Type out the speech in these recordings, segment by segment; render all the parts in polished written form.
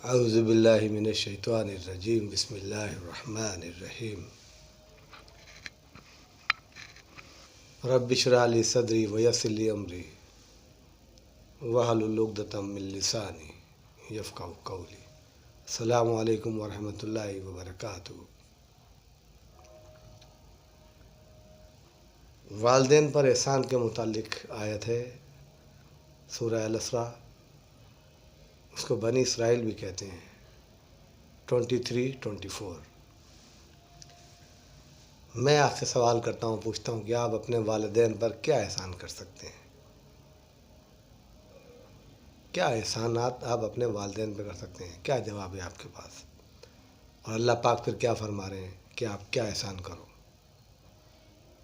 اعوذ باللہ من الشیطان الرجیم بسم اللہ الرحمن الرحیم رب اشرح لی صدری ویسر لی امری واحلل عقدۃ من لسانی یفقہوا قولی۔ السلام علیکم ورحمۃ اللہ وبرکاتہ۔ والدین پر احسان کے متعلق آیت ہے سورہ الاسراء، اس کو بنی اسرائیل بھی کہتے ہیں، 23-24۔ میں آپ سے سوال کرتا ہوں، پوچھتا ہوں کہ آپ اپنے والدین پر کیا احسان کر سکتے ہیں؟ کیا احسانات آپ اپنے والدین پہ کر سکتے ہیں؟ کیا جواب ہے آپ کے پاس؟ اور اللہ پاک پھر کیا فرما رہے ہیں کہ آپ کیا احسان کرو؟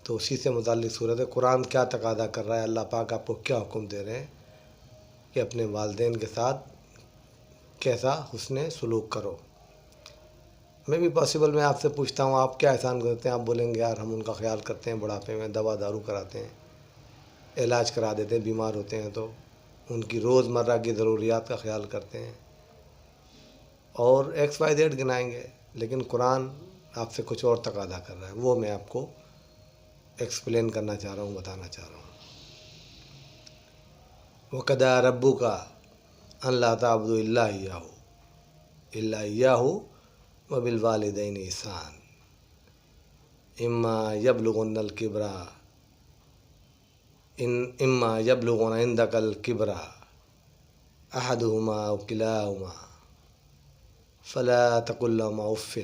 تو اسی سے متعلق صورت قرآن کیا تقاضا کر رہا ہے، اللہ پاک آپ کو کیا حکم دے رہے ہیں کہ اپنے والدین کے ساتھ کیسا حسن سلوک کرو۔ میں آپ سے پوچھتا ہوں آپ کیا احسان کرتے ہیں؟ آپ بولیں گے یار ہم ان کا خیال کرتے ہیں، بڑھاپے میں دوا دارو کراتے ہیں، علاج کرا دیتے ہیں، بیمار ہوتے ہیں تو ان کی روز مرہ کی ضروریات کا خیال کرتے ہیں، اور XYZ گنائیں گے۔ لیکن قرآن آپ سے کچھ اور تقاضا کر رہا ہے، وہ میں آپ کو ایکسپلین کرنا چاہ رہا ہوں، بتانا چاہ رہا ہوں۔ وَقَضَىٰ رَبُّكَ أَلَّا تَعْبُدُوا إِلَّا إِيَّاهُ وَبِالْوَالِدَيْنِ إِحْسَانًا إِمَّا يَبْلُغُنَّ عِندَكَ الْكِبَرَ أَحَدُهُمَا أَوْ كِلَاهُمَا فَلَا تَقُل لَّهُمَا أُفٍّ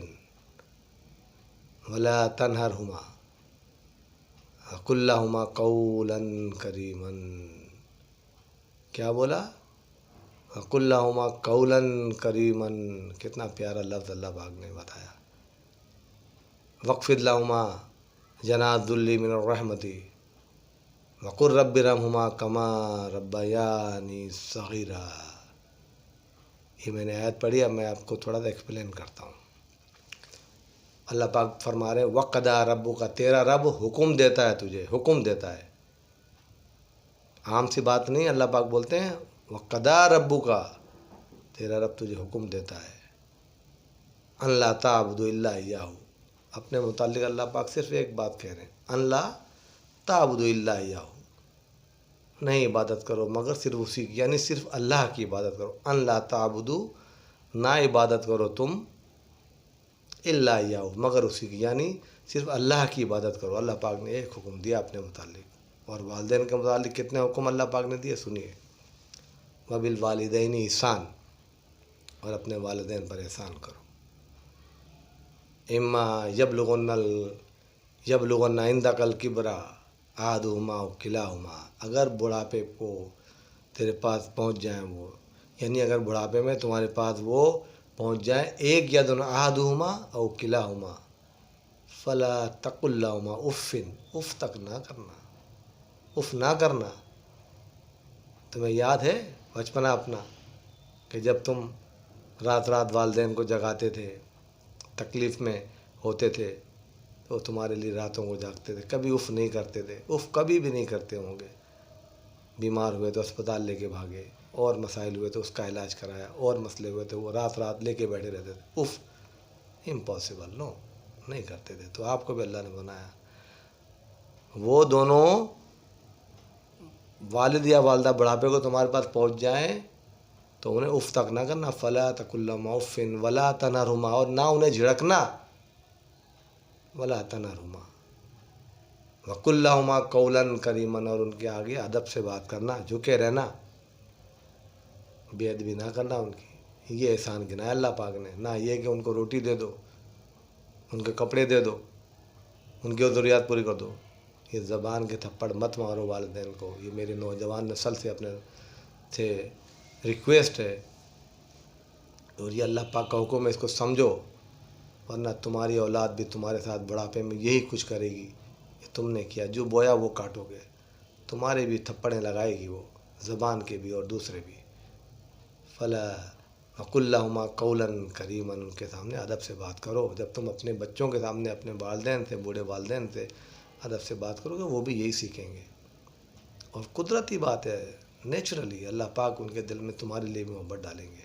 وَلَا تَنْهَرْهُمَا وَقُل لَّهُمَا قَوْلًا كَرِيمًا۔ کیا بولا؟ وَقُل لَّهُمَا قَوْلًا كَرِيمًا، کتنا پیارا لفظ اللہ پاک نے بتایا۔ وَاخْفِضْ لَهُمَا جَنَاحَ الذُّلِّ مِنَ الرَّحْمَةِ وَقُل رَّبِّ ارْحَمْهُمَا كَمَا رَبَّيَانِي صَغِيرًا۔ یہ میں نے آیت پڑھی، اب میں آپ کو تھوڑا سا ایکسپلین کرتا ہوں۔ اللہ پاک فرما رہے ہیں وَقَضَىٰ رَبُّكَ، تیرا رب حکم دیتا ہے، تجھے حکم دیتا ہے، عام سی بات نہیں۔ اللہ پاک بولتے ہیں وَقَضَىٰ رَبُّكَ، تیرا رب تجھے حکم دیتا ہے أَلَّا تَعْبُدُوا إِلَّا إِيَّاهُ۔ اپنے متعلق اللہ پاک صرف ایک بات کہہ رہے ہیں، أَلَّا تَعْبُدُوا إِلَّا إِيَّاهُ، نہیں عبادت کرو مگر صرف اسی کی، یعنی صرف اللہ کی عبادت کرو۔ أَلَّا تَعْبُدُوا، نہ عبادت کرو تم، إِلَّا إِيَّاهُ، مگر اسی کی، یعنی صرف اللہ کی عبادت کرو۔ اللہ پاک نے ایک حکم دیا اپنے متعلق، اور والدین کے متعلق کتنے حکم اللہ پاک نے دیے سنیے۔ وَبِالْوَالِدَيْنِ إِحْسَانًا، اور اپنے والدین پر احسان کرو۔ إِمَّا يَبْلُغُنَّ عِندَكَ الْكِبَرَ أَحَدُهُمَا أَوْ كِلَاهُمَا، اگر بڑھاپے کو تیرے پاس پہنچ جائیں وہ، یعنی اگر بڑھاپے میں تمہارے پاس وہ پہنچ جائیں ایک یا دونوں، أَحَدُهُمَا أَوْ كِلَاهُمَا فَلَا تَقُل لَّهُمَا أُفٍّ، اف تک نہ کرنا، اف نہ کرنا۔ تمہیں یاد ہے بچپنا اپنا کہ جب تم رات رات والدین کو جگاتے تھے، تکلیف میں ہوتے تھے تو تمہارے لیے راتوں کو جاگتے تھے، کبھی اف نہیں کرتے تھے، اف کبھی بھی نہیں کرتے ہوں گے۔ بیمار ہوئے تو اسپتال لے کے بھاگے، اور مسائل ہوئے تو اس کا علاج کرایا، اور مسئلے ہوئے تو وہ رات رات لے کے بیٹھے رہتے تھے، اف امپاسبل، نو، نہیں کرتے تھے۔ تو آپ کو بھی اللہ نے بنایا، وہ دونوں والد یا والدہ بڑھاپے کو تمہارے پاس پہنچ جائیں تو انہیں اف تک نہ کرنا، فَلَا تَقُل لَّهُمَا أُفٍّ وَلَا تَنْهَرْهُمَا، اور نہ انہیں جھڑکنا، وَلَا تَنْهَرْهُمَا وَقُل لَّهُمَا قَوْلًا كَرِيمًا، اور ان کے آگے ادب سے بات کرنا، جھکے رہنا، بے ادبی نہ کرنا ان کی۔ یہ احسان گنایا اللہ پاک نے، نہ یہ کہ ان کو روٹی دے دو، ان کے کپڑے دے دو، ان کی ضروریات پوری کر دو۔ یہ زبان کے تھپڑ مت مارو والدین کو، یہ میری نوجوان نسل سے اپنے سے ریکویسٹ ہے، اور یہ اللہ پاک کا حکم ہے، اس کو سمجھو، ورنہ تمہاری اولاد بھی تمہارے ساتھ بڑھاپے میں یہی کچھ کرے گی کہ تم نے کیا، جو بویا وہ کاٹو گے، تمہارے بھی تھپڑیں لگائے گی وہ، زبان کے بھی اور دوسرے بھی۔ فَلَا وَقُل لَّهُمَا قَوْلًا كَرِيمًا، ان کے سامنے ادب سے بات کرو۔ جب تم اپنے بچوں کے سامنے اپنے والدین سے، بوڑھے والدین سے ادب سے بات کرو گے، وہ بھی یہی سیکھیں گے، اور قدرتی بات ہے، نیچرلی اللہ پاک ان کے دل میں تمہارے لیے محبت ڈالیں گے۔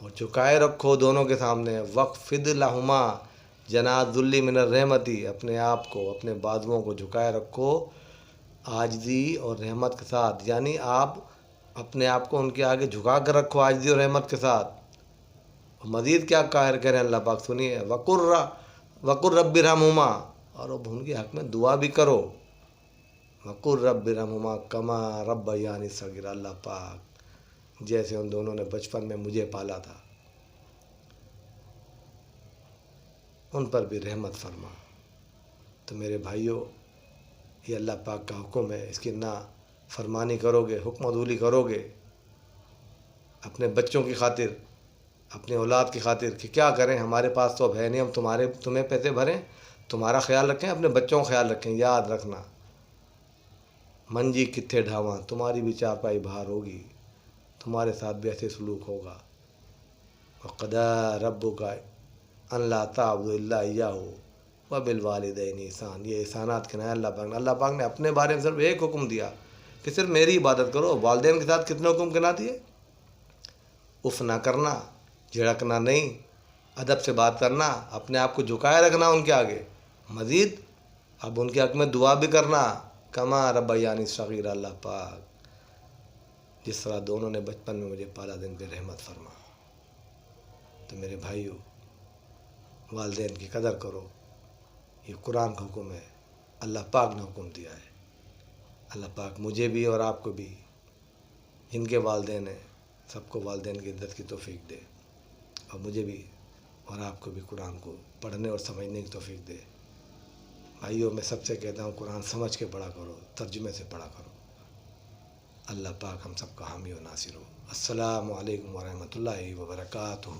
اور جھکائے رکھو دونوں کے سامنے، وقفد لہما جناح ذلی من الرحمتی، اپنے آپ کو، اپنے بازوؤں کو جھکائے رکھو عاجزی اور رحمت کے ساتھ، یعنی آپ اپنے آپ کو ان کے آگے جھکا کر رکھو عاجزی اور رحمت کے ساتھ۔ مزید کیا قاہر کریں اللہ پاک سنیے، وقر رب ارحمہما، اور اب ان کے حق میں دعا بھی کرو، وقر رب ارحمہما کما ربیانی صغیرا، اللہ پاک جیسے ان دونوں نے بچپن میں مجھے پالا تھا ان پر بھی رحمت فرما۔ تو میرے بھائیوں، یہ اللہ پاک کا حکم ہے، اس کی نہ فرمانی کرو گے، حکم عدولی کرو گے اپنے بچوں کی خاطر، اپنے اولاد کی خاطر، کہ کیا کریں ہمارے پاس تو اب ہے نہیں، ہم تمہیں پیسے بھریں، تمہارا خیال رکھیں، اپنے بچوں کا خیال رکھیں۔ یاد رکھنا منجی کتھے ڈھاواں، تمہاری بھی چارپائی باہر ہوگی، تمہارے ساتھ بھی ایسے سلوک ہوگا۔ وقضى ربك ان لا تعبدوا الا اياه وبالوالدين احسان، یہ احسانات کے نام اللہ پاک نے اپنے بارے میں صرف ایک حکم دیا کہ صرف میری عبادت کرو۔ والدین کے ساتھ کتنے حکم گنا دیے؟ اف نہ کرنا، جھڑکنا نہیں، ادب سے بات کرنا، اپنے آپ کو جھکائے رکھنا ان کے آگے، مزید اب ان کے حق میں دعا بھی کرنا، کما ربیانی صغیرا، اللہ پاک جس طرح دونوں نے بچپن میں مجھے پالا، دن پہ رحمت فرما۔ تو میرے بھائیوں، والدین کی قدر کرو، یہ قرآن کا حکم ہے، اللہ پاک نے حکم دیا ہے۔ اللہ پاک مجھے بھی اور آپ کو بھی، جن کے والدین ہیں سب کو والدین کی عزت کی توفیق دے، اور مجھے بھی اور آپ کو بھی قرآن کو پڑھنے اور سمجھنے کی توفیق دے۔ بھائیوں، میں سب سے کہتا ہوں قرآن سمجھ کے پڑھا کرو، ترجمے سے پڑھا کرو۔ اللہ پاک ہم سب کا حامی و ناصر ہو۔ السلام علیکم ورحمۃ اللہ وبرکاتہ۔